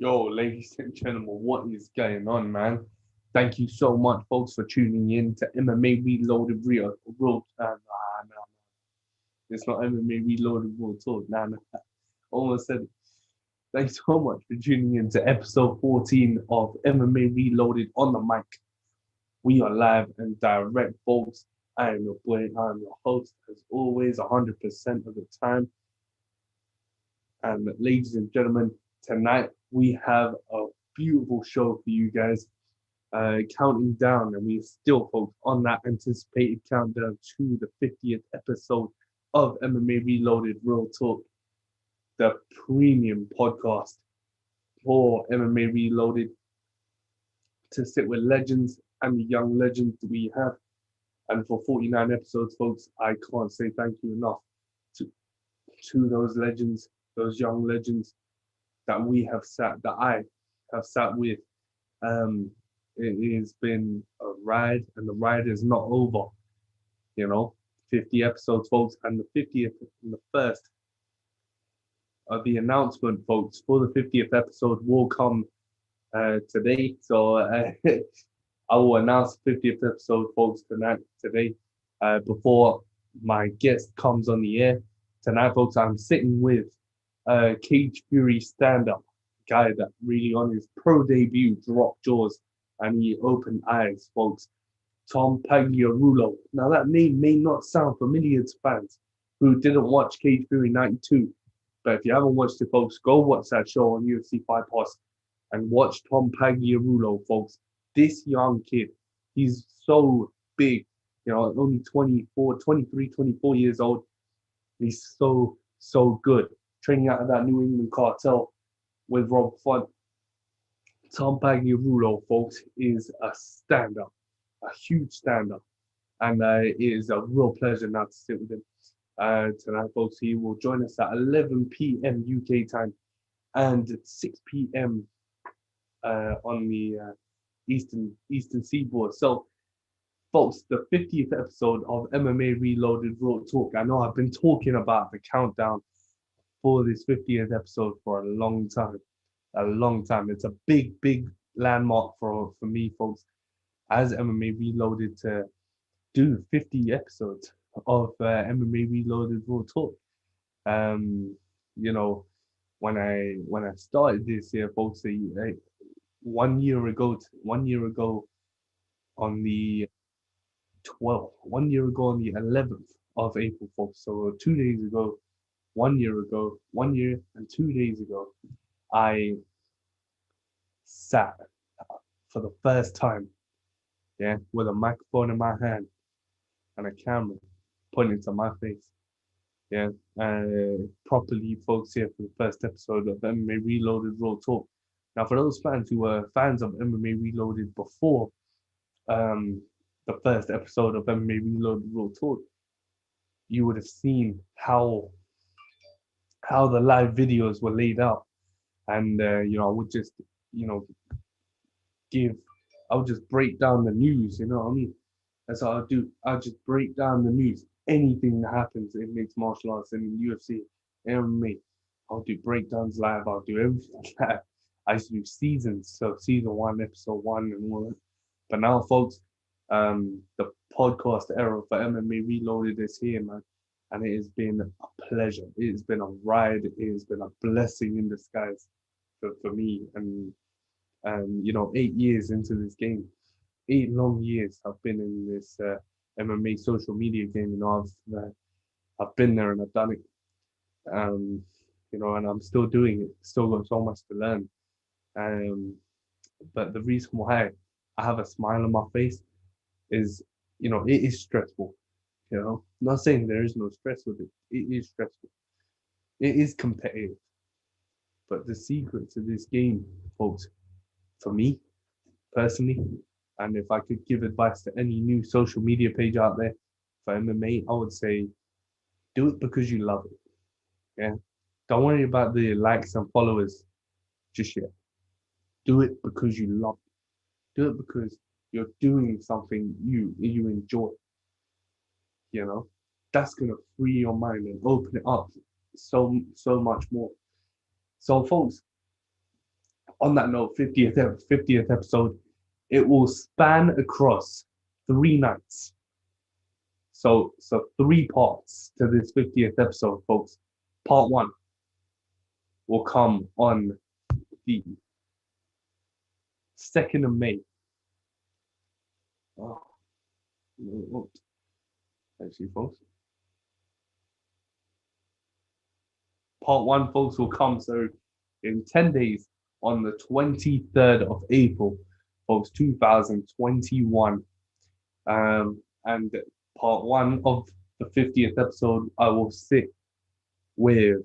Yo, ladies and gentlemen, what is going on, man? Thank you so much, folks, for tuning in to MMA Reloaded Real. Nah. It's not MMA Reloaded Real Talk. Nah. Almost said it. Thanks so much for tuning in to episode 14 of MMA Reloaded on the mic. We are live and direct, folks. I am your boy. I am your host, as always, 100% of the time. And ladies and gentlemen, tonight we have a beautiful show for you guys. Counting down, and we're still, folks, on that anticipated countdown to the 50th episode of MMA Reloaded Real Talk, the premium podcast for MMA Reloaded, to sit with legends and the young legends that we have. And for 49 episodes, folks, I can't say thank you enough to, to those legends, those young legends that I have sat with. Um, it has been a ride, and the ride is not over. You know, 50 episodes, folks, and the 50th and the first of the announcement, folks, for the 50th episode will come today. So I will announce the 50th episode, folks, today, before my guest comes on the air. Tonight, folks, I'm sitting with Cage Fury stand-up guy that really on his pro debut dropped jaws and he opened eyes, folks. Tom Pagliarulo. Now that name may not sound familiar to fans who didn't watch Cage Fury 92, but if you haven't watched it, folks, go watch that show on UFC Fight Pass and watch Tom Pagliarulo, folks. This young kid, he's so big, only 24, 23, 24 years old. He's so good. Training out of that New England cartel with Rob Font. Tom Pagliarulo, folks, is a stand-up, a huge stand-up. And it is a real pleasure now to sit with him tonight, folks. He will join us at 11 p.m. UK time and 6 p.m. On the Eastern Seaboard. So, folks, the 50th episode of MMA Reloaded Raw Talk. I know I've been talking about the countdown for this 50th episode for a long time. A long time. It's a big landmark for me, folks, as MMA Reloaded to do 50 episodes of MMA Reloaded Raw Talk. Um, you know, when I started this here, folks, 1 year ago on the 12th, 1 year ago on the 11th of April, folks. So 2 days ago, 1 year ago, 1 year and 2 days ago, I sat for the first time, yeah, with a microphone in my hand and a camera pointing to my face, yeah, properly, folks, here for the first episode of MMA Reloaded Raw Talk. Now, for those fans who were fans of MMA Reloaded before um, the first episode of MMA Reloaded Raw Talk, you would have seen how the live videos were laid out, and I would just, you know, give, I would just break down the news. You know what I mean? That's what I'll do. I'll just break down the news. Anything that happens in mixed martial arts and in UFC, MMA, I'll do breakdowns live. I'll do everything live. I used to do seasons, so season one, episode one, and all that. But now, folks, the podcast era for MMA Reloaded is here, man, and it has been a pleasure. It has been a ride. It has been a blessing in disguise for me, and 8 years into this game, 8 long years I've been in this MMA social media game. I've been there and I've done it. Um, and I'm still doing it. Still got so much to learn. Um, but the reason why I have a smile on my face is, it is stressful. I'm not saying there is no stress with it. It is stressful. It is competitive. But the secret to this game, folks, for me personally, and if I could give advice to any new social media page out there for MMA, I would say do it because you love it. Yeah. Don't worry about the likes and followers just yet. Do it because you love it. Do it because you're doing something you enjoy. You know, that's gonna free your mind and open it up so much more. So, folks, on that note, 50th episode, it will span across 3 nights. So 3 parts to this 50th episode, folks. Part one will come on the 2nd of May. Oh, actually, folks. Part one, folks, will come so in 10 days on the 23rd of April, folks, 2021. And part one of the 50th episode, I will sit with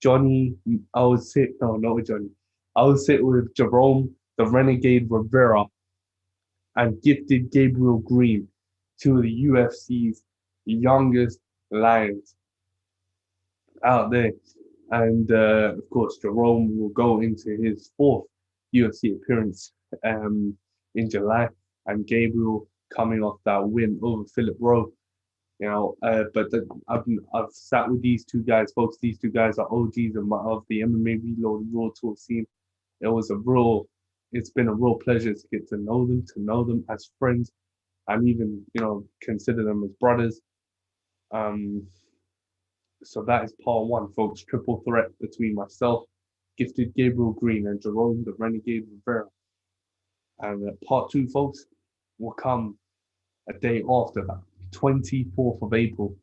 Johnny. I will sit, no, not with Johnny. I will sit with Jerome, the Renegade Rivera, and Gifted Gabriel Green, two of the UFC's youngest lions out there. And of course, Jerome will go into his 4th UFC appearance in July, and Gabriel coming off that win over Philip Rowe. You know, I've sat with these two guys, folks. These two guys are OGs of the MMA Reloaded Raw Talk scene. It's been a real pleasure to get to know them as friends, and even consider them as brothers. So that is part one, folks. Triple threat between myself, Gifted Gabriel Green, and Jerome, the Renegade Rivera. And part two, folks, will come a day after that, 24th of April.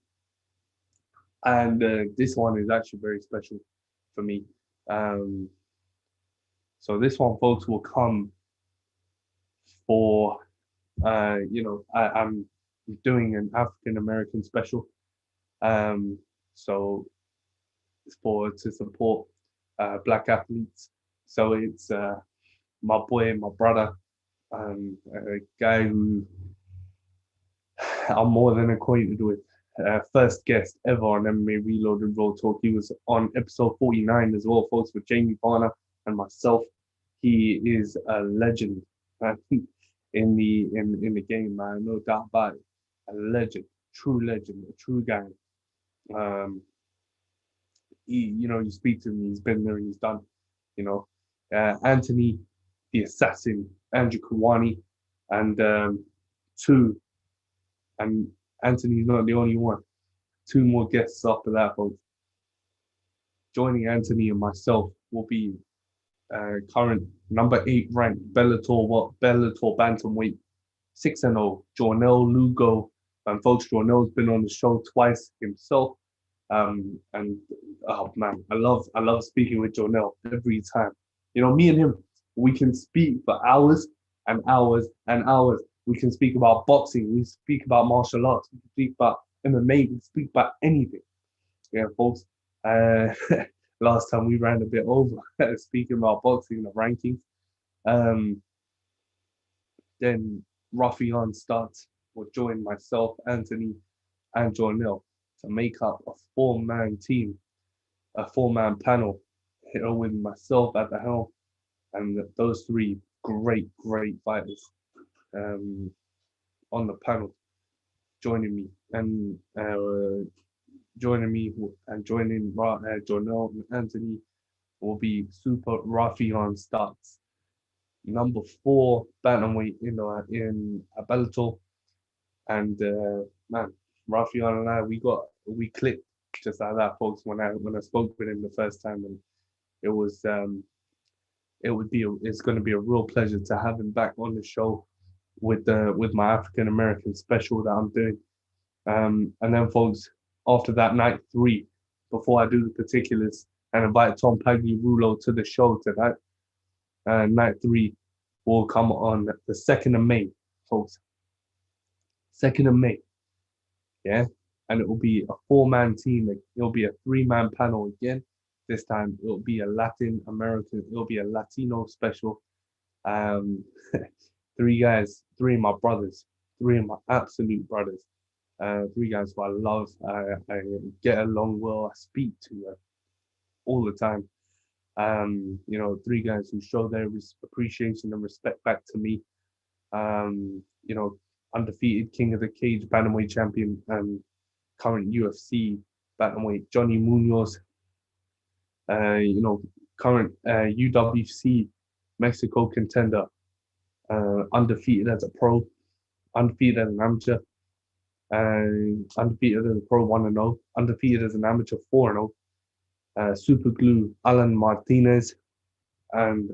And this one is actually very special for me. So this one, folks, will come for, I'm doing an African American special. So it's to support Black athletes. So it's my boy, my brother, a guy who I'm more than acquainted with. First guest ever on MMA Reloaded Raw Talk. He was on episode 49 as well, folks, with Jamie Varner and myself. He is a legend in the game, man. No doubt about it. A legend, a true guy. You speak to him, he's been there, he's done. Anthony, the assassin, Andrew Kawani, and Anthony's not the only one. 2 more guests after that, folks. Joining Anthony and myself will be current number 8 ranked Bellator bantamweight 6-0 Jornel Lugo. And folks, Jornel's been on the show twice himself. And oh man, I love speaking with Jornel every time. Me and him, we can speak for hours and hours and hours. We can speak about boxing, we speak about martial arts, we can speak about MMA, we speak about anything. Yeah, folks. Last time we ran a bit over speaking about boxing, the rankings. Then Rafian starts will join myself, Anthony, and Jornel to make up a 4-man team, a 4-man panel, with myself at the helm, and those 3 great fighters on the panel joining me and joining Jornel and Anthony will be Super Rafian Starks, number 4 bantamweight in Bellator. And man, Rafian and I, we clicked just like that, folks. When I spoke with him the first time, and it's going to be a real pleasure to have him back on the show with my African American special that I'm doing. And then, folks, after that, night 3, before I do the particulars and invite Tom Pagliarulo to the show tonight, night 3 will come on the 2nd of May, folks. 2nd of May, yeah? And it will be a 4-man team. It'll be a 3-man panel again. This time, it'll be a Latino special. 3 guys, 3 of my brothers, 3 of my absolute brothers. 3 guys who I love, I get along well, I speak to all the time. 3 guys who show their appreciation and respect back to me. Undefeated King of the Cage bantamweight champion and current UFC bantamweight Johnny Munoz. Current UWC Mexico contender, undefeated as a pro, undefeated as an amateur, and undefeated as a pro 1-0, undefeated as an amateur 4-0. Super glue Alan Martinez, and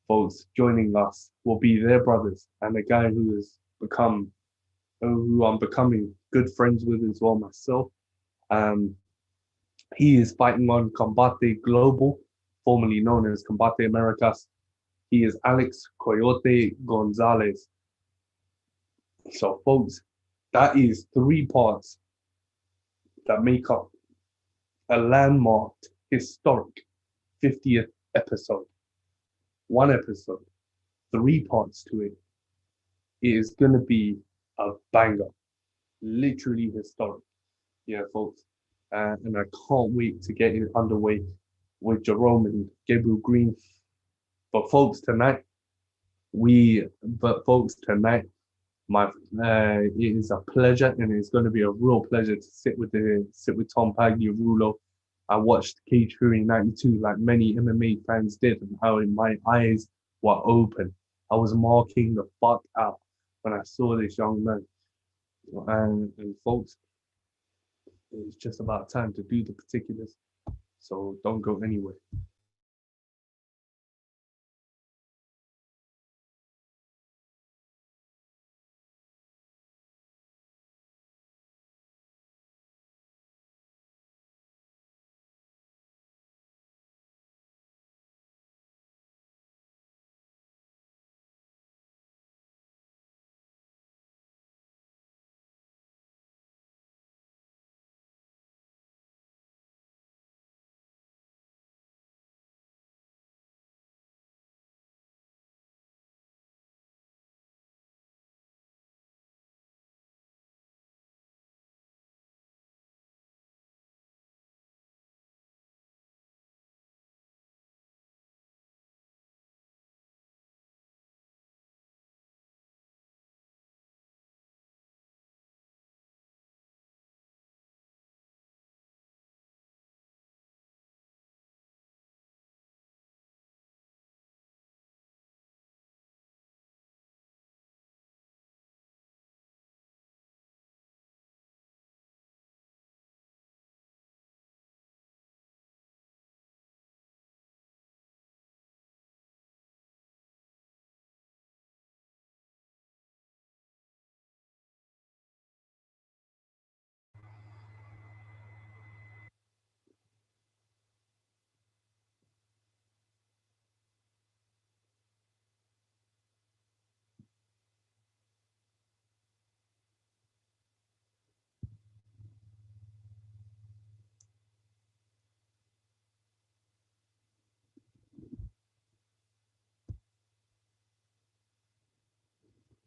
folks joining us will be their brothers and a guy who I'm becoming good friends with as well myself. Um, he is fighting on Combate Global, formerly known as Combate Americas. He is Alex Coyote Gonzalez. So, folks, that is three parts that make up a landmarked, historic 50th episode. One episode, three parts to it. It is going to be a banger, literally historic. Yeah, folks. And I can't wait to get it underway with Jerome and Gabriel Green. But folks, tonight, tonight, it is a pleasure, and it's going to be a real pleasure to sit with Tom Pagliarulo. I watched Cage Fury 92 like many MMA fans did, and how my eyes were open. I was marking the fuck out when I saw this young man. And folks, it's just about time to do the particulars. So don't go anywhere.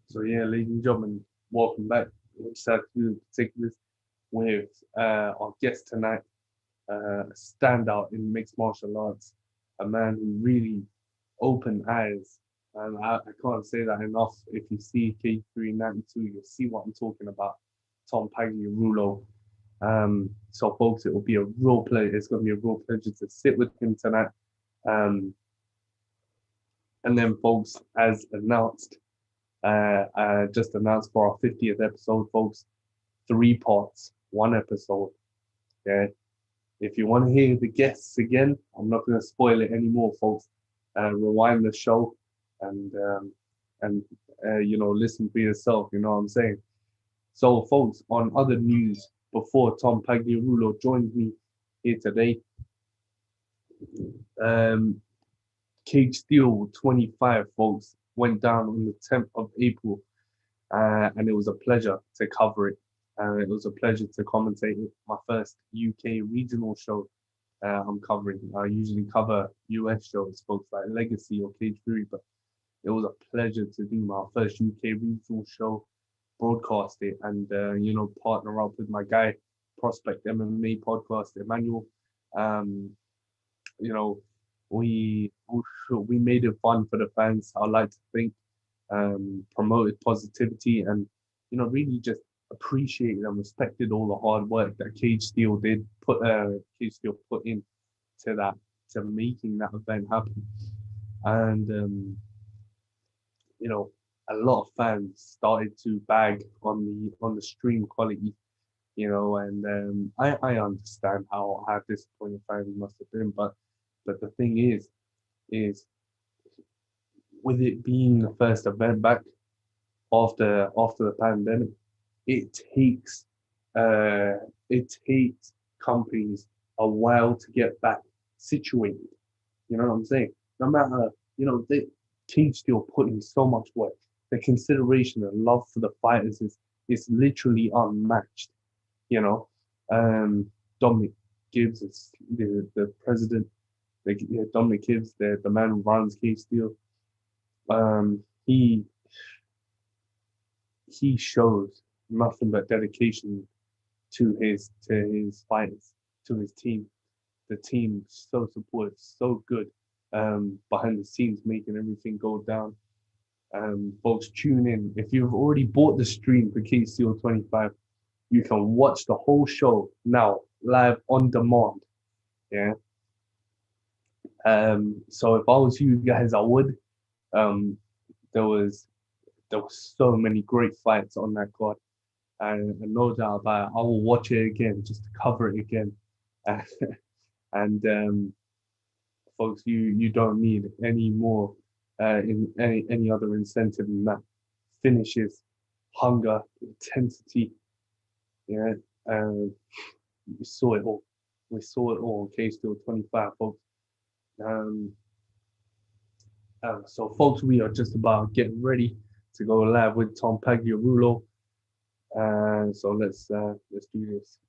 So yeah, ladies and gentlemen, welcome back. We're excited to do the particulars with our guest tonight, a standout in mixed martial arts, a man who really opened eyes. And I can't say that enough. If you see K392, you'll see what I'm talking about. Tom Pagliarulo. So folks, it will be a real pleasure. It's going to be a real pleasure to sit with him tonight. Um, and then, folks, as announced, just announced for our 50th episode, folks, three parts, one episode. Okay. If you want to hear the guests again, I'm not going to spoil it anymore, folks. Rewind the show and listen for yourself. You know what I'm saying? So, folks, on other news, before Tom Pagliarulo joins me here today, Cage Steel 25, folks, went down on the 10th of April, and it was a pleasure to cover it. It was a pleasure to commentate it. My first UK regional show I'm covering. I usually cover US shows, folks, like Legacy or Cage Fury, but it was a pleasure to do my first UK regional show, broadcast it, and partner up with my guy, Prospect MMA podcast, Emmanuel. Um, you know, we made it fun for the fans. I like to think, promoted positivity, and really just appreciated and respected all the hard work that Cage Steel put in to making that event happen. and you know, a lot of fans started to bag on the stream quality, you know, and I understand how disappointed fans must have been, but the thing is with it being the first event back after the pandemic, it takes uh it takes companies a while to get back situated. You know what I'm saying? No matter, they Cage still put in so much work. The consideration and love for the fighters is literally unmatched. You know, Dominic Gibbs is the president. Dominic Gibbs, the man who runs Cage Steel. He shows nothing but dedication to his fighters, to his team. The team so supportive, so good. Behind the scenes, making everything go down. Folks, tune in. If you've already bought the stream for KCO 25, you can watch the whole show now, live on demand. Yeah. So if I was you guys, I would. Um, there was so many great fights on that card, and no doubt about it, I will watch it again just to cover it again. And folks, you don't need any more in any other incentive than that. Finishes, hunger, intensity. Yeah, we saw it all. We saw it all on K Steel 25, folks. Um, so folks, we are just about getting ready to go live with Tom Pagliarulo. So let's do this.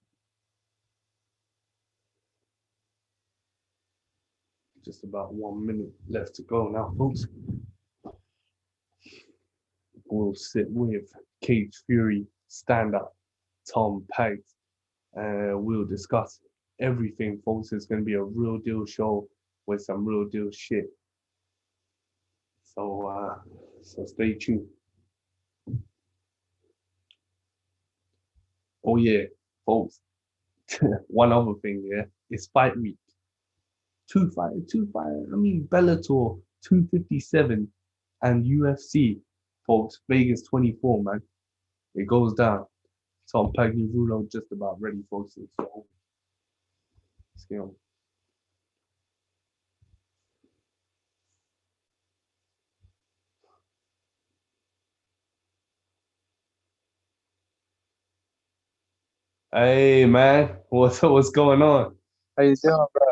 Just about 1 minute left to go now, folks. We'll sit with Cage Fury stand-up Tom Pags. We'll discuss everything, folks. It's going to be a real deal show with some real deal shit. So stay tuned. Oh yeah, folks. One other thing, yeah, it's fight week. Two fight. I mean, Bellator 257 and UFC, folks. Vegas 24, man. It goes down. Tom Pagliarulo just about ready, folks. So let's get on. Hey man, what's going on? How you doing, bro?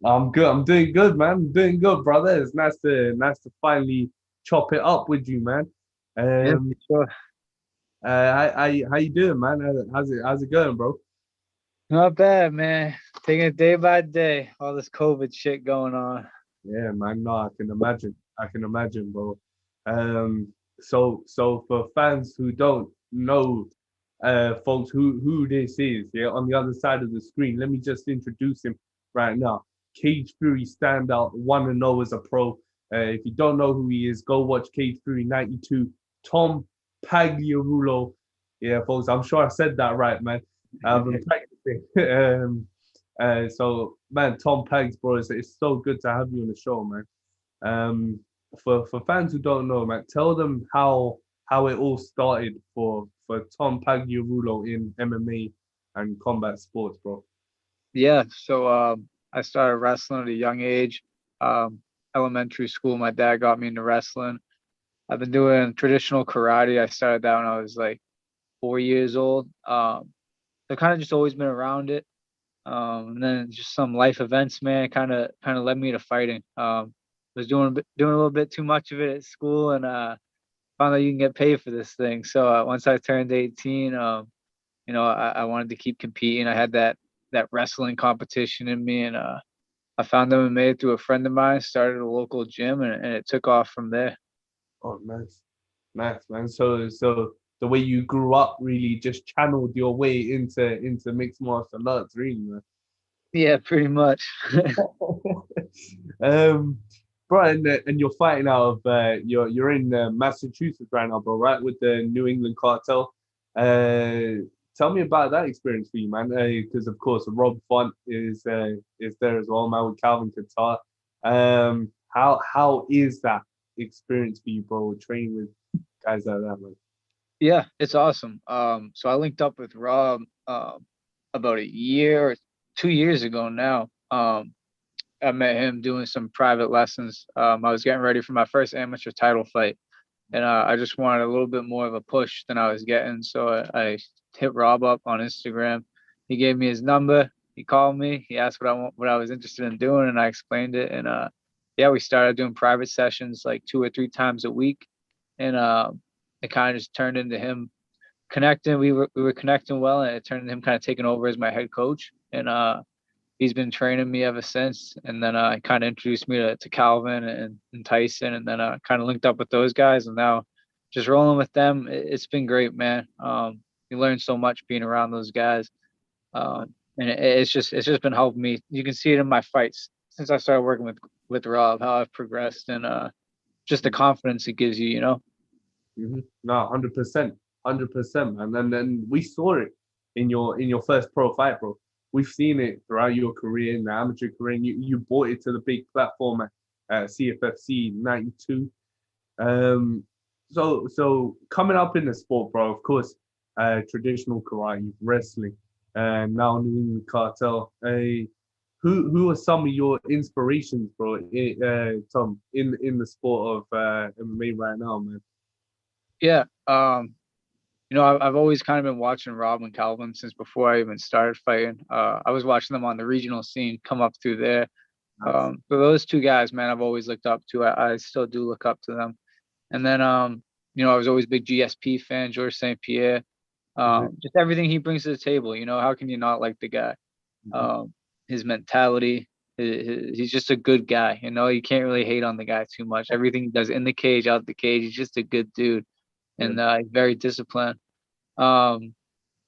I'm good. I'm doing good, man. I'm doing good, brother. It's nice to finally chop it up with you, man. Yeah, Um, sure. how you doing, man? How's it going, bro? Not bad, man. Taking it day by day. All this COVID shit going on. Yeah, man. No, I can imagine. I can imagine, bro. Um, so for fans who don't know, folks, who this is, yeah, on the other side of the screen, let me just introduce him right now. Cage Fury standout, 1-0 as a pro. If you don't know who he is, go watch Cage Fury 92. Tom Pagliarulo. Yeah, folks, I'm sure I said that right, man. I've been practicing. So man, Tom Pags, bro, it's so good to have you on the show, man. Um, for fans who don't know, man, tell them how it all started for Tom Pagliarulo in MMA and combat sports, bro. Yeah, so I started wrestling at a young age. Um, Elementary school, my dad got me into wrestling. I've been doing traditional karate. I started that when I was like 4 years old. So kind of just always been around it. And then just some life events, man, kind of led me to fighting. Was doing a little bit too much of it at school, and found out you can get paid for this thing. So once I turned 18, I wanted to keep competing. I had that wrestling competition in me, and I found MMA through a friend of mine. Started a local gym, and it took off from there. Oh, nice, nice, man. So the way you grew up really just channeled your way into mixed martial arts, really, man. Yeah, pretty much. um, bro, and you're fighting out of you're in Massachusetts right now, bro, right? With the New England cartel. Tell me about that experience for you, man. Because of course Rob Font is there as well, man, with Calvin Qatar. How is that experience for you, bro? Training with guys like that, man. Yeah, it's awesome. So I linked up with Rob about a year or 2 years ago now. I met him doing some private lessons. I was getting ready for my first amateur title fight, and I just wanted a little bit more of a push than I was getting. So I hit Rob up on Instagram. He gave me his number. He called me. He asked what I was interested in doing, and I explained it. And yeah, we started doing private sessions like 2 or 3 times a week, and it kind of just turned into him connecting. We were connecting well, and it turned into him kind of taking over as my head coach. And he's been training me ever since. And then kind of introduced me to Calvin and Tyson, and then kind of linked up with those guys. And now just rolling with them, it's been great, man. You learn so much being around those guys, and it's just been helping me. You can see it in my fights since I started working with Rob, how I've progressed, and just the confidence it gives you, you know. No, 100%, 100%, man. And then we saw it in your first pro fight, bro. We've seen it throughout your career, in the amateur career. And you brought it to the big platform at CFFC '92. Um, so coming up in the sport, bro. Of course, traditional karate, wrestling, and now New England Cartel. Who are some of your inspirations, bro? Tom, in the sport of MMA right now, man. Yeah. I've always kind of been watching Rob and Calvin since before I even started fighting. I was watching them on the regional scene come up through there. Nice. So those two guys, man, I've always looked up to. I still do look up to them. And then, I was always a big GSP fan, George St. Pierre. Mhm, Just everything he brings to the table. How can you not like the guy? mhm. His mentality. He's just a good guy. You can't really hate on the guy too much. Everything he does in the cage, out the cage, he's just a good dude, Yeah. and he's very disciplined. Um,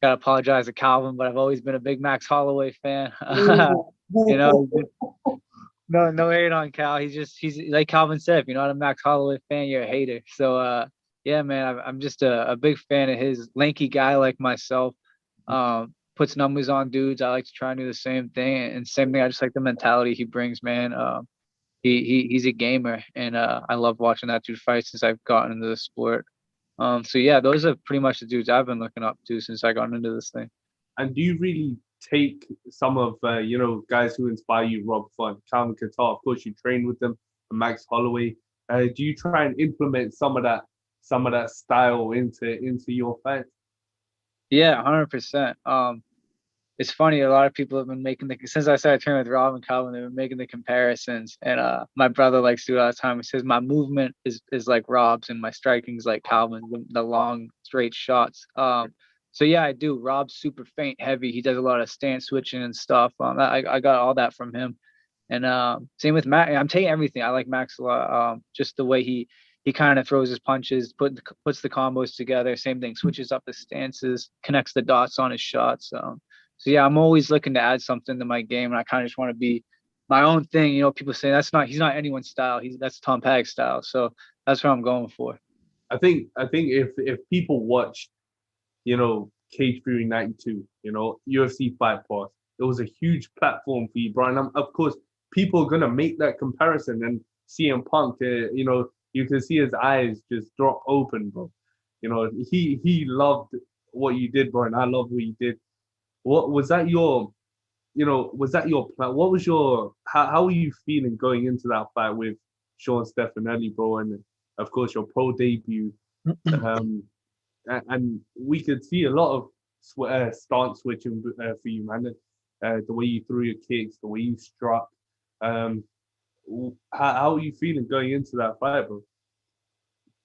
Gotta apologize to Calvin, but I've always been a big Max Holloway fan. Ooh. you know, no hate on Cal. He's like Calvin said, if you're not a Max Holloway fan, you're a hater. So yeah, man, I'm just a big fan of his. Lanky guy like myself. Puts numbers on dudes. I like to try and do the same thing. And same thing, I just like the mentality he brings, man. He's a gamer, and I love watching that dude fight since I've gotten into the sport. So yeah, those are pretty much the dudes I've been looking up to since I got into this thing. And do you really take some of guys who inspire you, Rob Font, Calvin Qatar? Of course, you train with them, and Max Holloway. Do you try and implement some of that style into your fight? Yeah, 100%. It's funny. A lot of people have been making since I started training with Rob and Calvin, they've been making the comparisons. And my brother likes to do it all the time. He says my movement is like Rob's, and my striking's like Calvin's, the long straight shots. So yeah, I do. Rob's super feint heavy. He does a lot of stance switching and stuff. I got all that from him. And same with Max. I'm taking everything. I like Max a lot. Just the way he kind of throws his punches, puts the combos together. Same thing, switches up his stances, connects the dots on his shots. So yeah, I'm always looking to add something to my game, and I kind of just want to be my own thing. People say he's not anyone's style. That's Tom Pag's style. So that's what I'm going for. I think if people watch, Cage Fury '92, UFC Fight Pass, it was a huge platform for you, Brian. Of course, people are gonna make that comparison, and CM Punk, you can see his eyes just drop open, bro. He loved what you did, Brian. I love what you did. What was that your was that your plan? What was how were you feeling going into that fight with Sean Stefanelli, bro? And of course, your pro debut. Um, and we could see a lot of stance switching for you, man. The way you threw your kicks, the way you struck. Um, how are you feeling going into that fight, bro?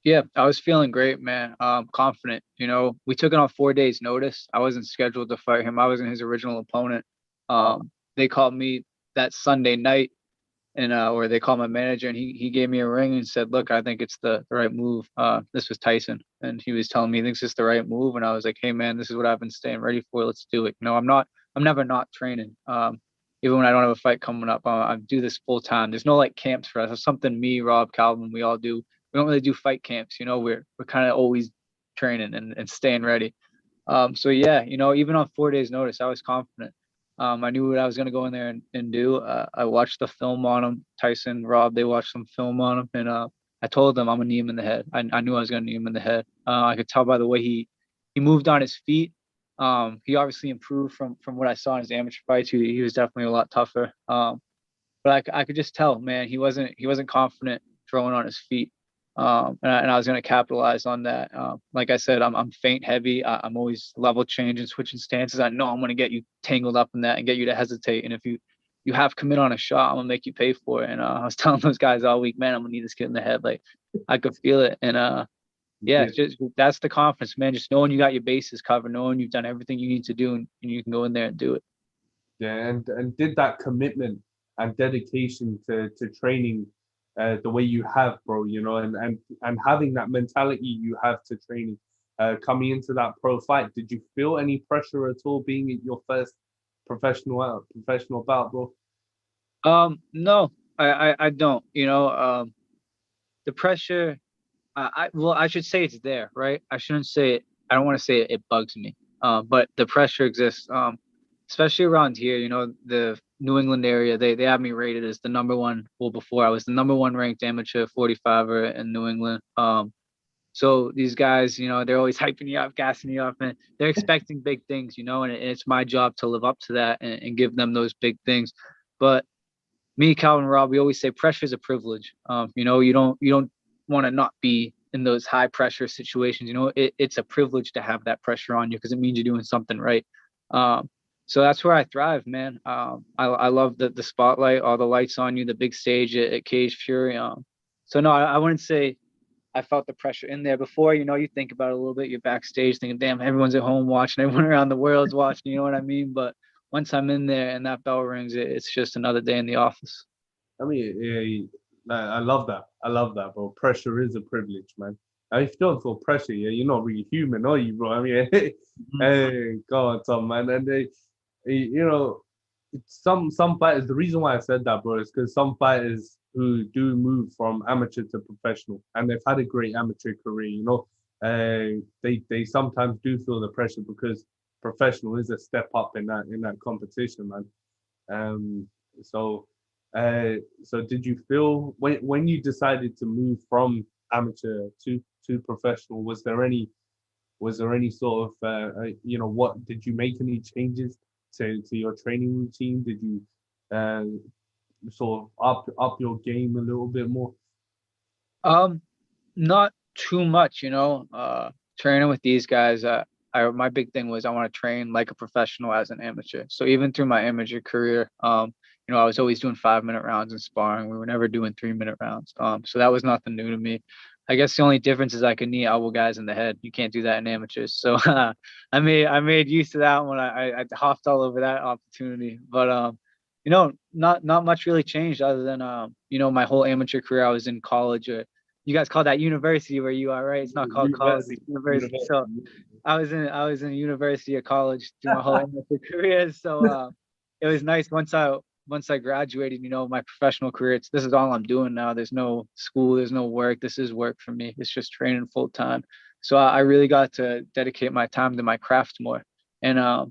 Yeah, I was feeling great, man. Confident. We took it on 4 days' notice. I wasn't scheduled to fight him. I wasn't his original opponent. They called me that Sunday night, and or they called my manager, and he gave me a ring and said, "Look, I think it's the right move." This was Tyson, and he was telling me he thinks it's the right move, and I was like, "Hey, man, this is what I've been staying ready for. Let's do it." I'm never not training. Even when I don't have a fight coming up, I do this full time. There's no like camps for us. It's something me, Rob, Calvin, we all do. We don't really do fight camps. We're kind of always training and staying ready. So yeah, even on 4 days' notice, I was confident. I knew what I was going to go in there and do. I watched the film on him. Tyson, Rob, they watched some film on him, and I told them I'm gonna knee him in the head. I knew I was gonna knee him in the head. I could tell by the way he moved on his feet. He obviously improved from what I saw in his amateur fights. He was definitely a lot tougher. But I could just tell, man, he wasn't confident throwing on his feet. And I was going to capitalize on that. Like I said, I'm feint heavy. I'm always level changing, switching stances. I know I'm going to get you tangled up in that and get you to hesitate. And if you have commit on a shot, I'm gonna make you pay for it. And I was telling those guys all week, man, I'm gonna need this kid in the head. Like I could feel it. And yeah, Did, it's just that's the confidence, man. Just knowing you got your bases covered, knowing you've done everything you need to do, and you can go in there and do it. yeah, and did that commitment and dedication to training the way you have, bro, and having that mentality you have to training, coming into that pro fight, did you feel any pressure at all being in your first professional bout, bro? No, I don't. The pressure. Well, I should say it's there, right? I shouldn't say it. I don't want to say it bugs me. But the pressure exists. Especially around here, the New England area, they have me rated as the number one. Well, before I was the number one ranked amateur 45er in New England. So these guys, they're always hyping you up, gassing you up, and they're expecting big things, and it's my job to live up to that and give them those big things. But me, Calvin, Rob, we always say pressure is a privilege. You don't want to not be in those high pressure situations. It's a privilege to have that pressure on you because it means you're doing something right. So that's where I thrive, man. I love the spotlight, all the lights on you, the big stage at Cage Fury. So no, I wouldn't say I felt the pressure in there before. You think about it a little bit. You're backstage thinking, damn, everyone's at home watching, everyone around the world's watching. You know what I mean? But once I'm in there and that bell rings, it's just another day in the office. I mean, I love that. I love that, bro. Pressure is a privilege, man. And if you don't feel pressure, yeah, you're not really human, are you, bro? I mean, Mhm. hey, go on, Tom, man. And some fighters. The reason why I said that, bro, is because some fighters who do move from amateur to professional, and they've had a great amateur career. They sometimes do feel the pressure because professional is a step up in that competition, man. Um, so, so did you feel when you decided to move from amateur to professional? Was there any sort of what did you make any changes to your training routine? Did you uh, sort of up your game a little bit more? Um, Not too much, training with these guys. My big thing was I want to train like a professional as an amateur. So even through my amateur career, I was always doing 5-minute rounds in sparring. We were never doing 3-minute rounds. So that was nothing new to me. I guess the only difference is I could knee elbow guys in the head. You can't do that in amateurs. So I made use of that when I hopped all over that opportunity. But not much really changed other than my whole amateur career. I was in college. You guys call that university where you are, right? It's not called college, it's University, university. So university. I was in university or college through my whole amateur career. So it was nice once I graduated, my professional career. This is all I'm doing now. There's no school, there's no work. This is work for me. It's just training full time. So I really got to dedicate my time to my craft more. And I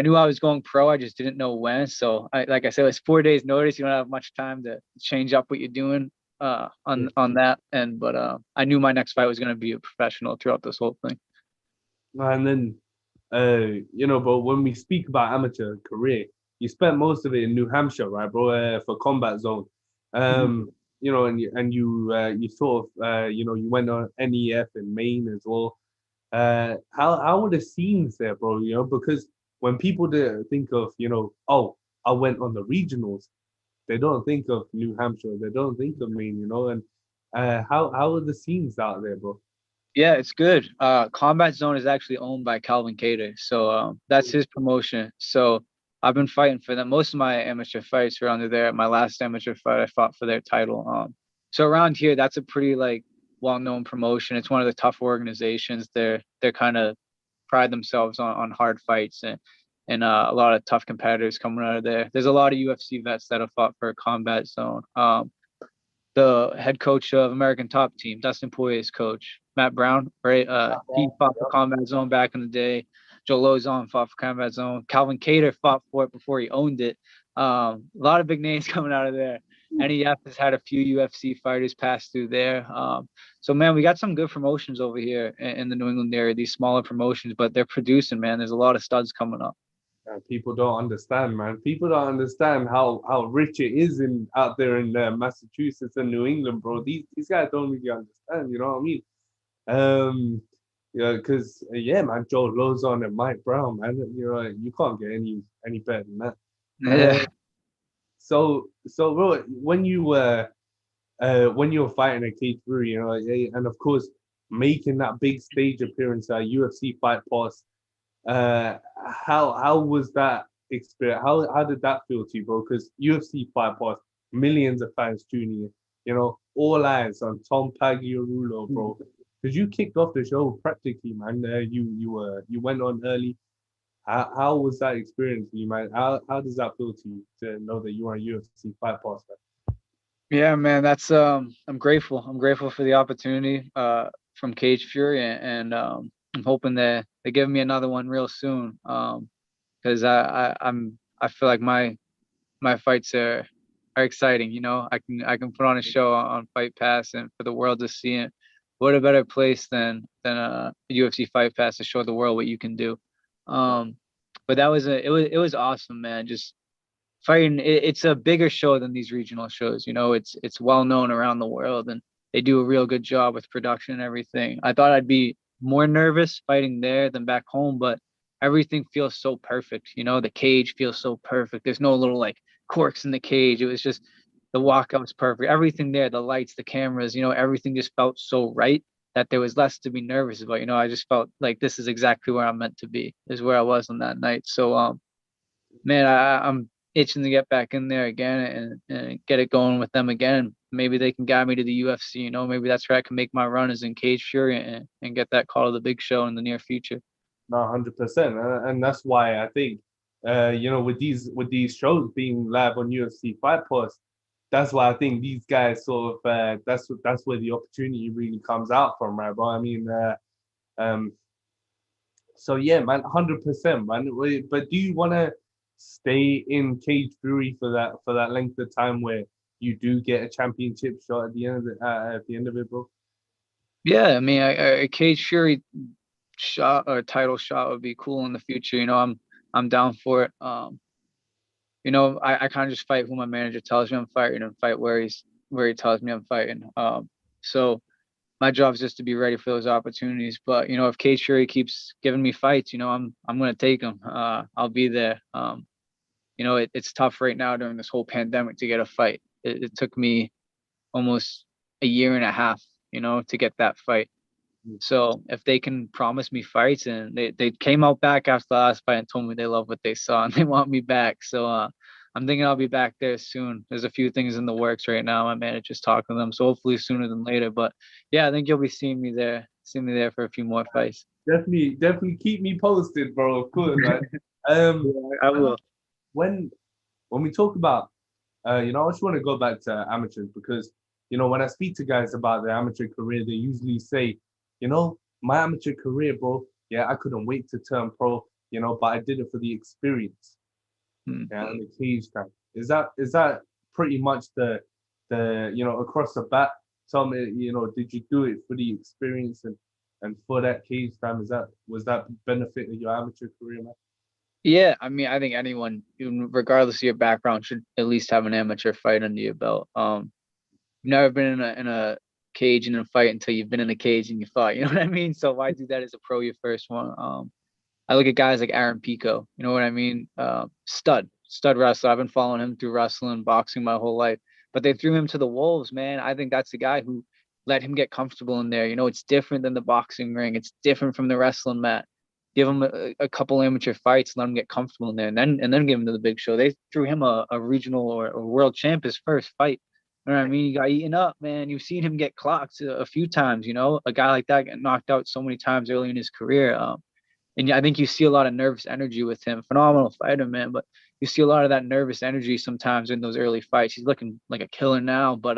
knew I was going pro. I just didn't know when. So like I said, it's 4 days notice. You don't have much time to change up what you're doing on that. But I knew my next fight was going to be a professional throughout this whole thing. And then, but when we speak about amateur career, you spent most of it in New Hampshire, right, bro, for Combat Zone. Mhm. You sort of, you went on NEF in Maine as well. How were the scenes there, bro? Because when people think of, oh, I went on the regionals, they don't think of New Hampshire, they don't think of Maine, and how are the scenes out there, bro? Yeah, it's good. Combat Zone is actually owned by Calvin Cater, so that's his promotion. So I've been fighting for them. Most of my amateur fights are under there. My last amateur fight, I fought for their title. So around here, that's a pretty well-known promotion. It's one of the tough organizations. They're kind of pride themselves on hard fights and a lot of tough competitors coming out of there. There's a lot of UFC vets that have fought for Combat Zone. The head coach of American Top Team, Dustin Poirier's coach, Matt Brown, right? He fought for Combat Zone back in the day. Joe Lozon fought for Combat Zone. Calvin Kattar fought for it before he owned it. A lot of big names coming out of there. NEF has had a few UFC fighters pass through there. So man, we got some good promotions over here in the New England area. These smaller promotions, but they're producing, man. There's a lot of studs coming up. People don't understand, man. People don't understand how rich it is in out there in Massachusetts and New England, bro. These guys don't really understand. You know what I mean? Yeah, because yeah, man, Joe Lozon and Mike Brown, man. You know, you can't get any better than that. Yeah. So, bro, when you were fighting at K3, you know, and of course making that big stage appearance at UFC Fight Pass, how was that experience? How did that feel to you, bro? Because UFC Fight Pass, millions of fans tuning in, you know, all eyes on Tom Pagliarulo, bro. Because you kicked off the show practically, man. You went on early. How was that experience for you, man? How does that feel to you to know that you are a UFC Fight Pass, man? Yeah, man, that's I'm grateful. I'm grateful for the opportunity from Cage Fury, and I'm hoping that they give me another one real soon. Because I feel like my fights are exciting. You know, I can put on a show on Fight Pass and for the world to see it. What a better place than a UFC Fight Pass to show the world what you can do. Um, but it was awesome, man. Just fighting, it's a bigger show than these regional shows. You know, it's well known around the world, and they do a real good job with production and everything. I thought I'd be more nervous fighting there than back home, but everything feels so perfect. You know, the cage feels so perfect. There's no little like quirks in the cage. It was just the walkout's perfect. Everything there, the lights, the cameras, you know, everything just felt so right that there was less to be nervous about. You know, I just felt like this is exactly where I'm meant to be, is where I was on that night. So man, I'm itching to get back in there again and get it going with them again. Maybe they can guide me to the UFC. You know, maybe that's where I can make my run as in Cage Fury and get that call to the big show in the near future. No, 100%, and that's why I think, you know, with these shows being live on UFC Fight Pass, that's why I think these guys sort of that's where the opportunity really comes out from, right, bro? I mean, um, so yeah, man, 100%, man. But do you want to stay in Cage Fury for that length of time where you do get a championship shot at the end of it, bro? Yeah, I mean, a Cage Fury shot or title shot would be cool in the future. You know, I'm down for it. You know, I kind of just fight who my manager tells me I'm fighting and fight where he tells me I'm fighting. So my job is just to be ready for those opportunities. But you know, if Cage Fury keeps giving me fights, you know, I'm gonna take them. I'll be there. You know, it's tough right now during this whole pandemic to get a fight. It took me almost a year and a half, you know, to get that fight. So if they can promise me fights, and they came out back after the last fight and told me they love what they saw and they want me back. So I'm thinking I'll be back there soon. There's a few things in the works right now. My manager's talking to them, so hopefully sooner than later. But yeah, I think you'll be seeing me there for a few more fights. Definitely keep me posted, bro. Of course, right? Yeah, I will. When when we talk about, you know, I just want to go back to amateurs because, you know, when I speak to guys about their amateur career, they usually say, you know, my amateur career, bro, yeah, I couldn't wait to turn pro, you know, but I did it for the experience, Hmm. yeah, and the cage time. Is that pretty much the you know across the bat? Tell me, you know, did you do it for the experience and for that cage time? Was that benefit of your amateur career, man? Yeah, I mean, I think anyone, even regardless of your background, should at least have an amateur fight under your belt. You've never been in a cage in a fight until you've been in a cage and you fought. You know what I mean? So why do that as a pro your first one? I look at guys like Aaron Pico. You know what I mean? Stud wrestler. I've been following him through wrestling, boxing my whole life. But they threw him to the wolves, man. I think that's the guy who let him get comfortable in there. You know, it's different than the boxing ring. It's different from the wrestling mat. Give him a couple amateur fights, let him get comfortable in there, and then give him to the big show. They threw him a regional or world champ his first fight. You know what I mean? He got eaten up, man. You've seen him get clocked a few times. You know, a guy like that get knocked out so many times early in his career. And I think you see a lot of nervous energy with him. Phenomenal fighter, man, but you see a lot of that nervous energy sometimes in those early fights. He's looking like a killer now, but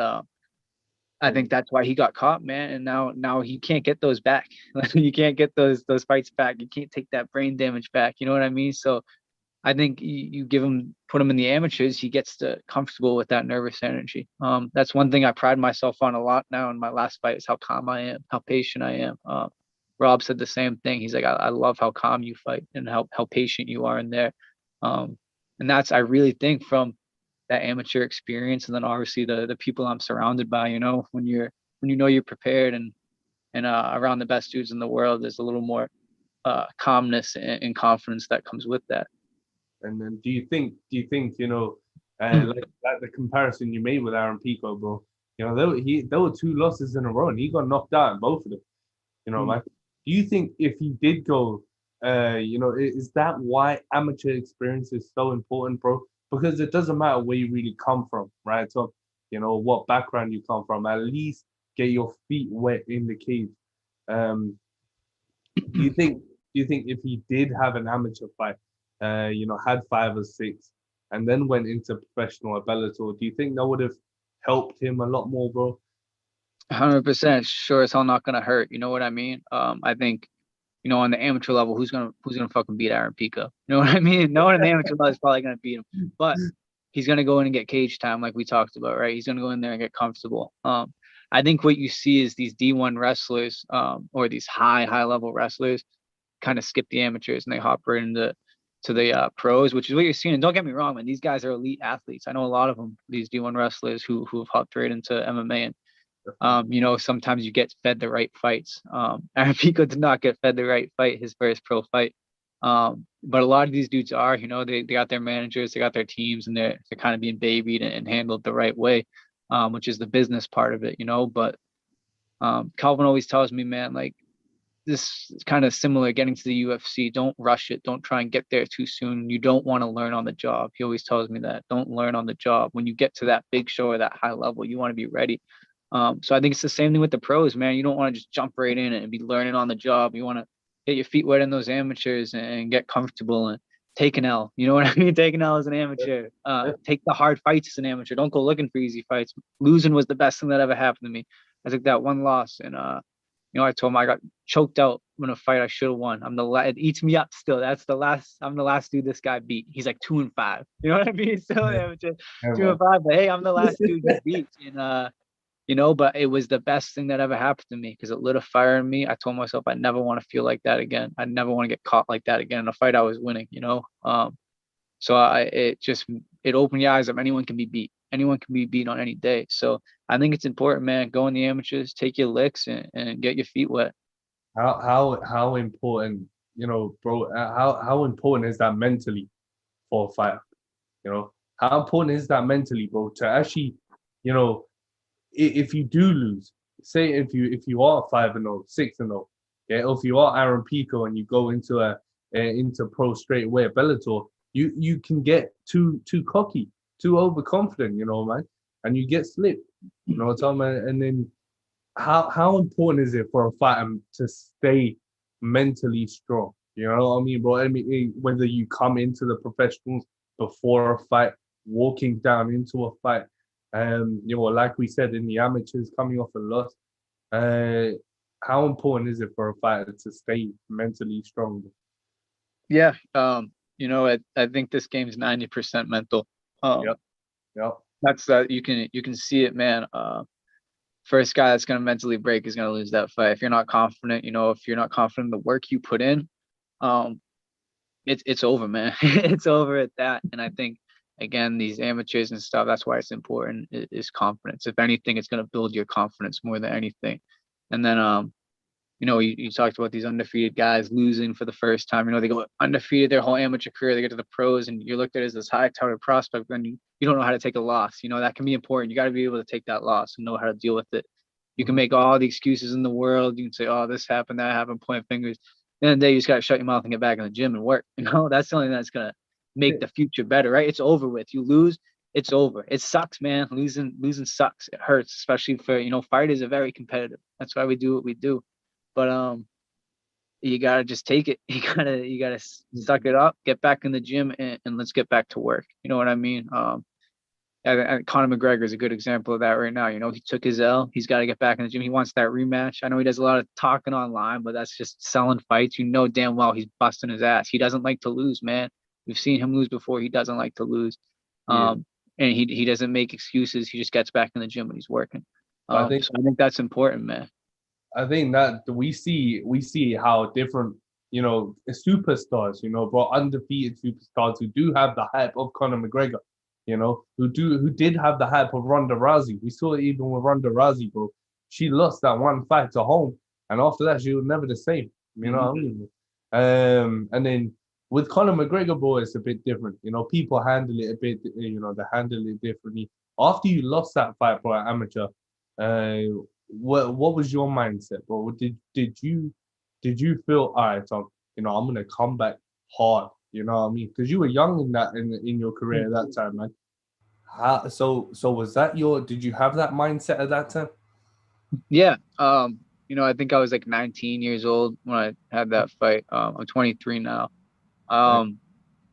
I think that's why he got caught, man. And now you can't get those back. You can't get those fights back. You can't take that brain damage back. You know what I mean? So I think you give him, put him in the amateurs, he gets comfortable with that nervous energy. That's one thing I pride myself on a lot now in my last fight is how calm I am, how patient I am. Rob said the same thing. He's like, I love how calm you fight and how patient you are in there. Um, and that's, I really think from that amateur experience, and then obviously the people I'm surrounded by, when you're prepared and around the best dudes in the world, there's a little more calmness and confidence that comes with that. And then do you think, like the comparison you made with Aaron Pico, bro, there were two losses in a row and he got knocked out in both of them. Man. Do you think if he did go, is that why amateur experience is so important, bro? Because it doesn't matter where you really come from, right? So, what background you come from, at least get your feet wet in the cage. Um, do you think if he did have an amateur fight, had 5 or 6, and then went into professional at Bellator, do you think that would have helped him a lot more, bro? 100% sure as hell not gonna hurt. You know what I mean? I think, on the amateur level, who's gonna fucking beat Aaron Pico? You know what I mean? No one in the amateur level is probably gonna beat him, but he's gonna go in and get cage time, like we talked about, right? He's gonna go in there and get comfortable. I think what you see is these D1 wrestlers, or these high level wrestlers, kind of skip the amateurs and they hop right into the pros, which is what you're seeing. And don't get me wrong, man, these guys are elite athletes. I know a lot of them, these D1 wrestlers who have hopped right into MMA, and sometimes you get fed the right fights. Aaron Pico did not get fed the right fight his first pro fight. But a lot of these dudes are, they got their managers, they got their teams, and they're kind of being babied and handled the right way, which is the business part of it, But Calvin always tells me, man, like, this is kind of similar getting to the UFC. Don't rush it. Don't try and get there too soon. You don't want to learn on the job. He always tells me that. Don't learn on the job. When you get to that big show or that high level, you want to be ready. So I think it's the same thing with the pros, man. You don't want to just jump right in and be learning on the job. You want to get your feet wet in those amateurs and get comfortable and take an L. You know what I mean? Take an L as an amateur. Take the hard fights as an amateur. Don't go looking for easy fights. Losing was the best thing that ever happened to me. I took that one loss and I told him I got choked out in a fight I should have won. It eats me up still. I'm the last dude this guy beat. He's like 2-5. You know what I mean? Still amateur, 2-5. But hey, I'm the last dude he beat. And but it was the best thing that ever happened to me because it lit a fire in me. I told myself I never want to feel like that again. I never want to get caught like that again in a fight I was winning, So it opened your eyes up. Anyone can be beat. Anyone can be beat on any day. So I think it's important, man. Go in the amateurs, take your licks, and get your feet wet. How important, bro? How important is that mentally for a fighter? How important is that mentally, bro? To actually, if you do lose, say if you are 5-0, 6-0, yeah, or if you are Aaron Pico and you go into pro straight away at Bellator, you can get too cocky, too overconfident, man, and you get slipped. You know what I'm saying? And then how important is it for a fighter to stay mentally strong? You know what I mean, bro? I mean, whether you come into the professionals before a fight, walking down into a fight, like we said in the amateurs, coming off a loss, how important is it for a fighter to stay mentally strong? Yeah. I think this game's 90% mental. Yep. That's you can see it, man. First guy that's gonna mentally break is gonna lose that fight. If you're not confident, if you're not confident in the work you put in, it's over, man. It's over at that. And I think again, these amateurs and stuff, that's why it's important is confidence. If anything, it's gonna build your confidence more than anything. And then you talked about these undefeated guys losing for the first time. They go undefeated their whole amateur career. They get to the pros, and you're looked at as this high-touted prospect. Then you don't know how to take a loss. That can be important. You got to be able to take that loss and know how to deal with it. You can make all the excuses in the world. You can say, "Oh, this happened, that happened," point fingers. Then the day you just got to shut your mouth and get back in the gym and work. That's something that's gonna make the future better, right? It's over with. You lose, it's over. It sucks, man. Losing sucks. It hurts, especially for fighters are very competitive. That's why we do what we do. But you gotta just take it. You gotta suck it up, get back in the gym, and let's get back to work. You know what I mean? And Conor McGregor is a good example of that right now. You know, he took his L. He's got to get back in the gym. He wants that rematch. I know he does a lot of talking online, but that's just selling fights. You know damn well he's busting his ass. He doesn't like to lose, man. We've seen him lose before. He doesn't like to lose. Yeah. And he doesn't make excuses. He just gets back in the gym and he's working. I think So I think that's important, man. that we see how different, superstars, but undefeated superstars who do have the hype of Conor McGregor, who did have the hype of Ronda Rousey. We saw it even with Ronda Rousey, bro. She lost that one fight to home, and after that, she was never the same. You know what I mean? And then with Conor McGregor, bro, it's a bit different. People handle it a bit, they handle it differently. After you lost that fight for an amateur, uh, what was your mindset, bro? Did you feel, all right, Tom, I'm gonna come back hard, you know what I mean? Because you were young in your career at that time, man. So was that did you have that mindset at that time? Yeah. I think I was like 19 years old when I had that fight. I'm 23 now. Right.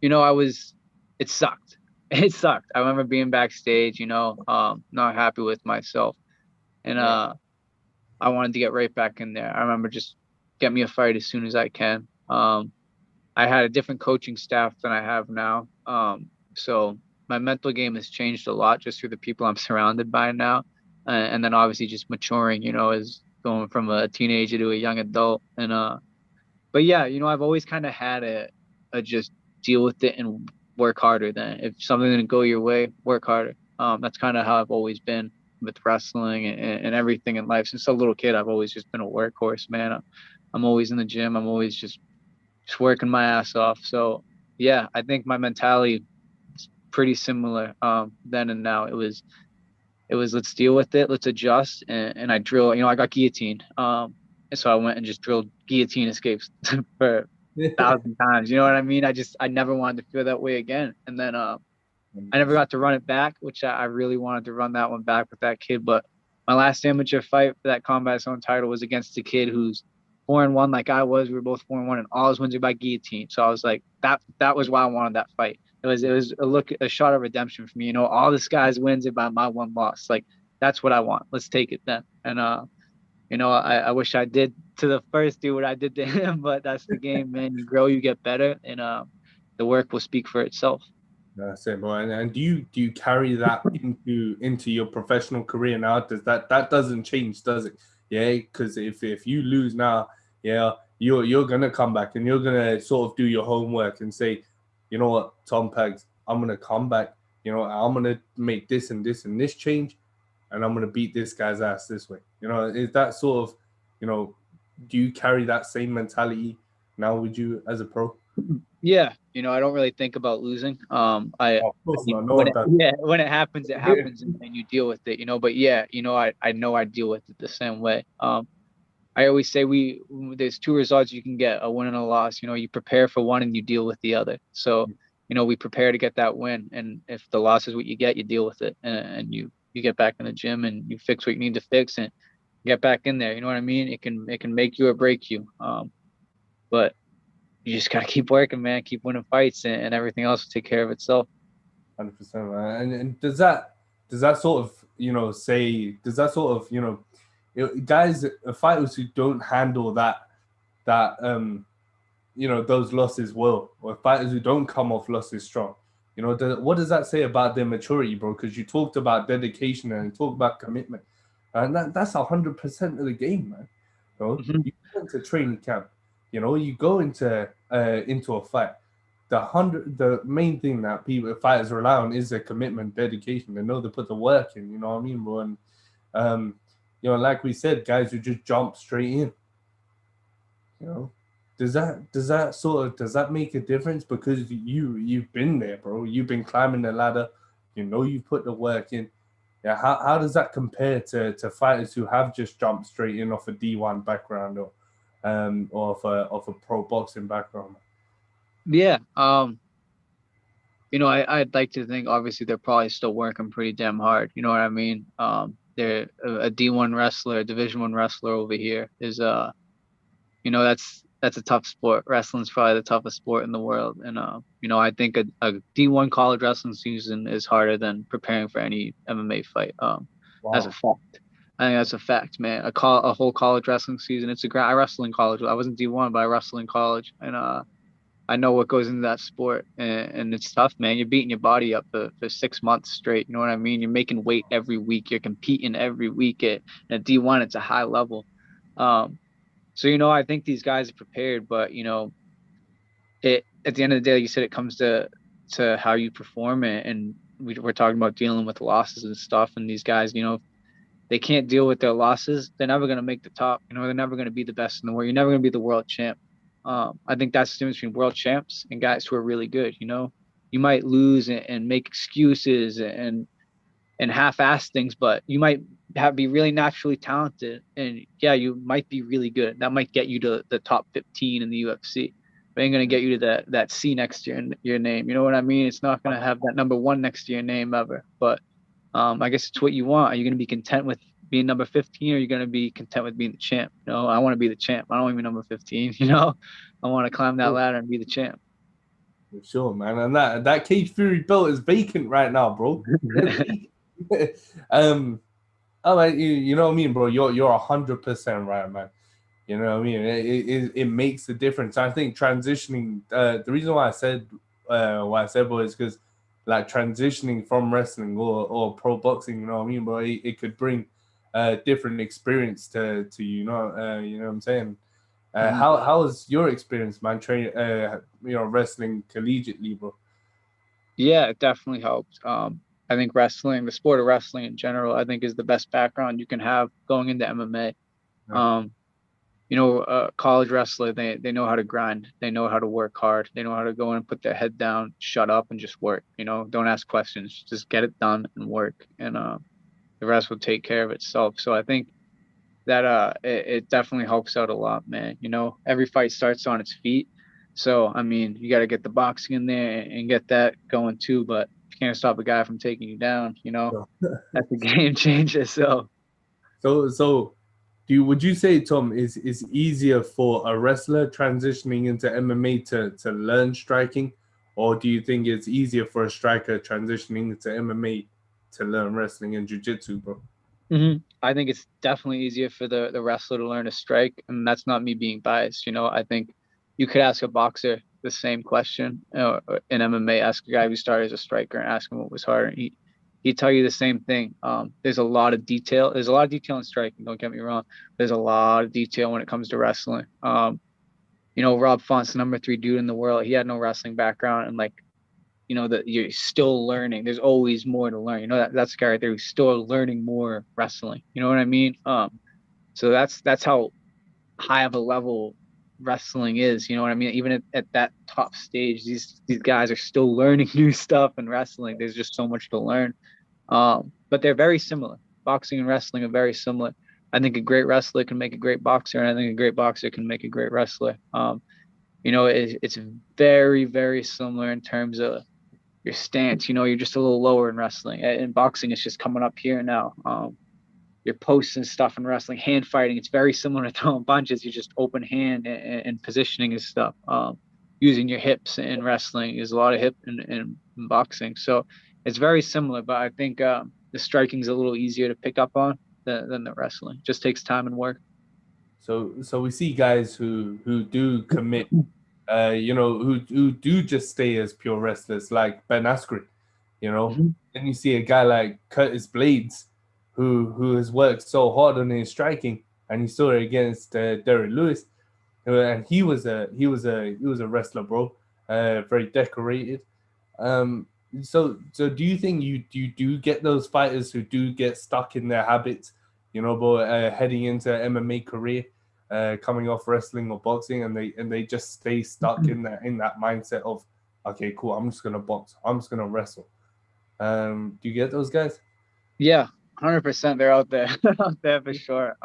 I was, it sucked. It sucked. I remember being backstage, not happy with myself. And Right. I wanted to get right back in there. I remember just get me a fight as soon as I can. I had a different coaching staff than I have now. So my mental game has changed a lot just through the people I'm surrounded by now. And then obviously just maturing, as going from a teenager to a young adult. But yeah, I've always kind of had a just deal with it and work harder. Than if something didn't go your way, work harder. That's kind of how I've always been with wrestling and everything in life. Since a little kid, I've always just been a workhorse, man. I'm always in the gym. I'm always just working my ass off. So yeah, I think my mentality is pretty similar then and now. It was let's deal with it, let's adjust, and I drill. I got guillotined. And so I went and just drilled guillotine escapes for 1,000 times. You know what I mean? I never wanted to feel that way again. And then I never got to run it back, which I really wanted to run that one back with that kid. But my last amateur fight for that combat zone title was against a kid who's 4-1 like I was. We were both 4-1, and all his wins are by guillotine. So I was like, that was why I wanted that fight. It was a shot of redemption for me. All this guy's wins are by my one loss. Like that's what I want. Let's take it then. And I wish I did to the first dude what I did to him, but that's the game, man. You grow, you get better, and the work will speak for itself. That's it, bro. And do you carry that into your professional career now? Does that doesn't change, does it? Yeah, because if you lose now, yeah, you're gonna come back and you're gonna sort of do your homework and say, you know what, Tom Pegs, I'm gonna come back. I'm gonna make this and this and this change, and I'm gonna beat this guy's ass this way. Is that sort of, do you carry that same mentality now with you as a pro? Yeah, I don't really think about losing. Oh, of course not. No When one it, does. yeah, when it happens, it happens, and you deal with it. But yeah, I know I deal with it the same way. I always say there's two results you can get: a win and a loss. You prepare for one and you deal with the other. So, we prepare to get that win, and if the loss is what you get, you deal with it, and you get back in the gym and you fix what you need to fix and get back in there. You know what I mean? It can make you or break you. But you just gotta keep working, man. Keep winning fights, and everything else will take care of itself. 100%, man. And does that sort of say does that sort of guys fighters who don't handle that those losses well, or fighters who don't come off losses strong, what does that say about their maturity, bro? Because you talked about dedication and you talked about commitment, and that's 100% of the game, man. Mhm. You go into training camp, you go into a fight. The main thing that people fighters rely on is their commitment, dedication. They know they put the work in. You know what I mean, bro? And like we said, guys who just jump straight in. You know, does that make a difference? Because you've been there, bro. You've been climbing the ladder. You put the work in. Yeah, how does that compare to fighters who have just jumped straight in off a D1 background or off a pro boxing background? Yeah. I'd like to think obviously they're probably still working pretty damn hard. You know what I mean? They're a D1 wrestler, a Division 1 wrestler over here is that's that's a tough sport. Wrestling's probably the toughest sport in the world. And I think a D1 college wrestling season is harder than preparing for any MMA fight. That's a Wow. fact. I think that's a fact, man. A whole college wrestling season. I wrestled in college. I wasn't D1, but I wrestled in college, and I know what goes into that sport, and it's tough, man. You're beating your body up for 6 months straight. You know what I mean? You're making weight every week. You're competing every week at D1. It's a high level. Um, so I think these guys are prepared, but it at the end of the day, like you said, it comes to how you perform it, and we're talking about dealing with losses and stuff. And these guys, they can't deal with their losses. They're never going to make the top. They're never going to be the best in the world. You're never going to be the world champ. I think that's the difference between world champs and guys who are really good. You might lose and make excuses and half-ass things, but you might be really naturally talented, and yeah, you might be really good. That might get you to the top 15 in the UFC. But ain't gonna get you to that C next to your name. You know what I mean? It's not gonna have that number one next to your name ever. But I guess it's what you want. Are you gonna be content with being number 15, or are you gonna be content with being the champ? I want to be the champ. I don't want to be number 15. I want to climb that ladder and be the champ. For sure, man. And that Cage Fury belt is vacant right now, bro. um, all right, you know what I mean, bro. You're 100% right, man. You know what I mean? It makes a difference. I think transitioning. The reason why I said bro, is because like transitioning from wrestling or pro boxing, you know what I mean, bro. It could bring different experience to you know what I'm saying. Mhm. How was your experience, man? Training, wrestling collegiately, bro. Yeah, it definitely helps. I think wrestling, the sport of wrestling in general, I think is the best background you can have going into MMA. Yeah. Um, college wrestler, they know how to grind, they know how to work hard, they know how to go in and put their head down, shut up, and just work. Don't ask questions, just get it done and work, and the rest will take care of itself. So I think that it definitely helps out a lot, man. Every fight starts on its feet. So I mean, you got to get the boxing in there and get that going too. But you can't stop a guy from taking you down. So, That's a game changer. So so would you say, Tom, is easier for a wrestler transitioning into MMA to learn striking, or do you think it's easier for a striker transitioning into MMA to learn wrestling and jiu-jitsu, bro? I think it's definitely easier for the wrestler to learn to strike, and that's not me being biased. I think you could ask a boxer the same question, in MMA. Ask a guy who started as a striker and ask him what was harder. He'd tell you the same thing. There's a lot of detail. There's a lot of detail in striking. Don't get me wrong. There's a lot of detail when it comes to wrestling. Rob Font's the number 3 dude in the world. He had no wrestling background, and like that you're still learning. There's always more to learn. That's a guy right there who's still learning more wrestling. You know what I mean? So that's how high of a level wrestling is. You know what I mean? Even at that top stage, these guys are still learning new stuff in wrestling. There's just so much to learn. But they're very similar. Boxing and wrestling are very similar. I think a great wrestler can make a great boxer, and I think a great boxer can make a great wrestler. It's very, very similar in terms of your stance. You're just a little lower in wrestling. In boxing, it's just coming up here now. Your posts and stuff in wrestling, hand fighting, it's very similar to throwing punches. You just open hand and positioning and stuff. Using your hips in wrestling is a lot of hip in boxing. So it's very similar, but I think the striking is a little easier to pick up on than the wrestling. Just takes time and work. So we see guys who do commit, who do just stay as pure wrestlers, like Ben Askren, you know. Mhm. Then you see a guy like Curtis Blades, who has worked so hard on his striking, and you saw it against Derek Lewis, and he was a wrestler, bro, very decorated. Um, so do you think you do get those fighters who do get stuck in their habits, but heading into MMA career, coming off wrestling or boxing, and they just stay stuck in that mindset of, okay, cool, I'm just gonna box, I'm just gonna wrestle. Do you get those guys? Yeah, 100%. They're out there, out there for sure.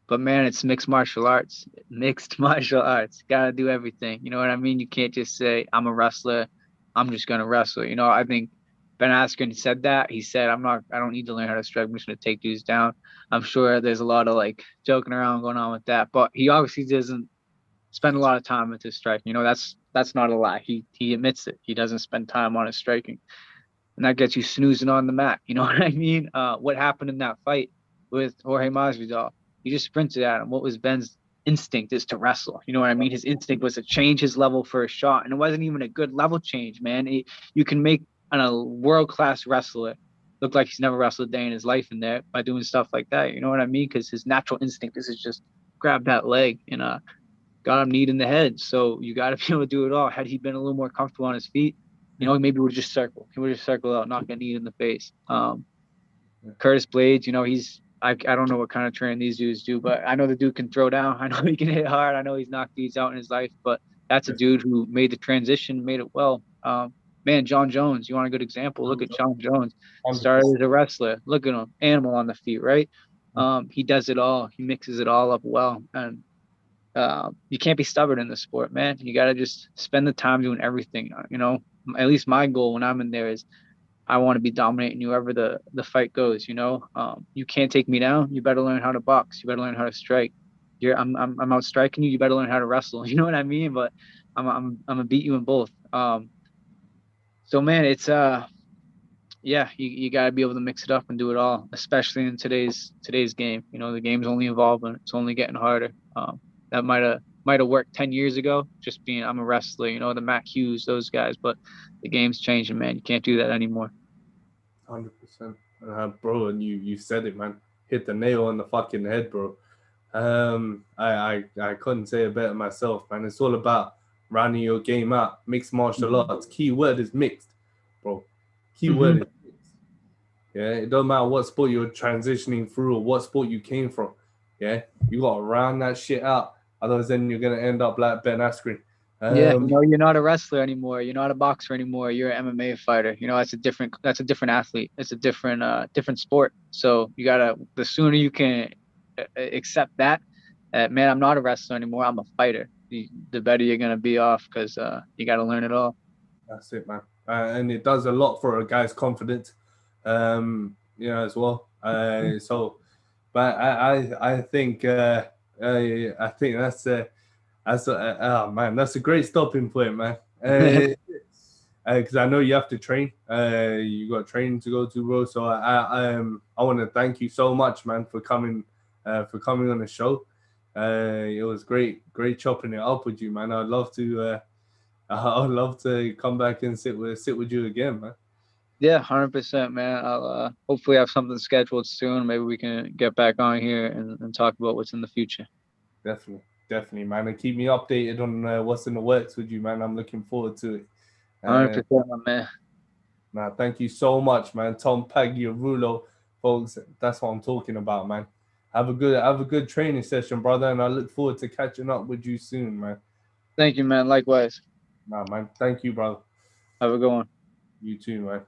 But man, it's mixed martial arts. Mixed martial arts. Gotta do everything. You know what I mean? You can't just say, I'm a wrestler, I'm just gonna wrestle. I think Ben Askren said that. He said, I don't need to learn how to strike, I'm just gonna take dudes down. I'm sure there's a lot of like joking around going on with that, but he obviously doesn't spend a lot of time with his striking. You know, that's not a lie. He admits it. He doesn't spend time on his striking, and that gets you snoozing on the mat. You know what I mean? What happened in that fight with Jorge Masvidal? He just sprinted at him. What was Ben's instinct is to wrestle. You know what I mean? His instinct was to change his level for a shot, and it wasn't even a good level change, man. You can make a world class wrestler look like he's never wrestled a day in his life in there by doing stuff like that. You know what I mean? Because his natural instinct is to just grab that leg and got him kneed in the head. So you got to be able to do it all. Had he been a little more comfortable on his feet, you know, maybe he would just circle. He would just circle out, not get kneed in the face. Curtis Blades, you know, I don't know what kind of training these dudes do, but I know the dude can throw down. I know he can hit hard. I know he's knocked dudes out in his life, but that's a dude who made the transition, made it well. Man, John Jones, you want a good example? Look at John Jones. Started as a wrestler. Look at him, animal on the feet, right? He does it all. He mixes it all up well, and you can't be stubborn in the sport, man. You got to just spend the time doing everything. You know, at least my goal when I'm in there is I want to be dominating you wherever the fight goes. You know, you can't take me down. You better learn how to box. You better learn how to strike. I'm out striking you. You better learn how to wrestle. You know what I mean? But I'm gonna beat you in both. So man, it's yeah, you gotta be able to mix it up and do it all, especially in today's game. You know, the game's only evolving. It's only getting harder. That might have worked 10 years ago, just being I'm a wrestler, you know, the Matt Hughes, those guys, but the game's changing, man. You can't do that anymore. 100%. Bro, and you said it, man. Hit the nail on the fucking head, bro. I couldn't say it better myself, man. It's all about rounding your game out. Mixed martial arts. Key word is mixed, bro. Key word is mixed. Yeah, it don't matter what sport you're transitioning through or what sport you came from. Yeah, you gotta round that shit out. Otherwise, then you're gonna end up like Ben Askren. Yeah, you know, you're not a wrestler anymore. You're not a boxer anymore. You're an MMA fighter. You know, that's a different athlete. It's a different sport. So you gotta, the sooner you can accept that, man, I'm not a wrestler anymore. I'm a fighter. The better you're gonna be off because you gotta learn it all. That's it, man. And it does a lot for a guy's confidence, you know, as well. So, but I think oh man, that's a great stopping point, man. Because I know you have to train. You got training to go to, bro. So I want to thank you so much, man, for coming on the show. It was great chopping it up with you, man. I'd love to come back and sit with you again, man. Yeah, 100%, man. I'll hopefully have something scheduled soon. Maybe we can get back on here and talk about what's in the future. Definitely, man. And keep me updated on what's in the works with you, man. I'm looking forward to it. 100%, my man. Nah, thank you so much, man. Tom Pagliarulo, folks. That's what I'm talking about, man. Have a good training session, brother, and I look forward to catching up with you soon, man. Thank you, man. Likewise. Nah, man. Thank you, brother. Have a good one. You too, man.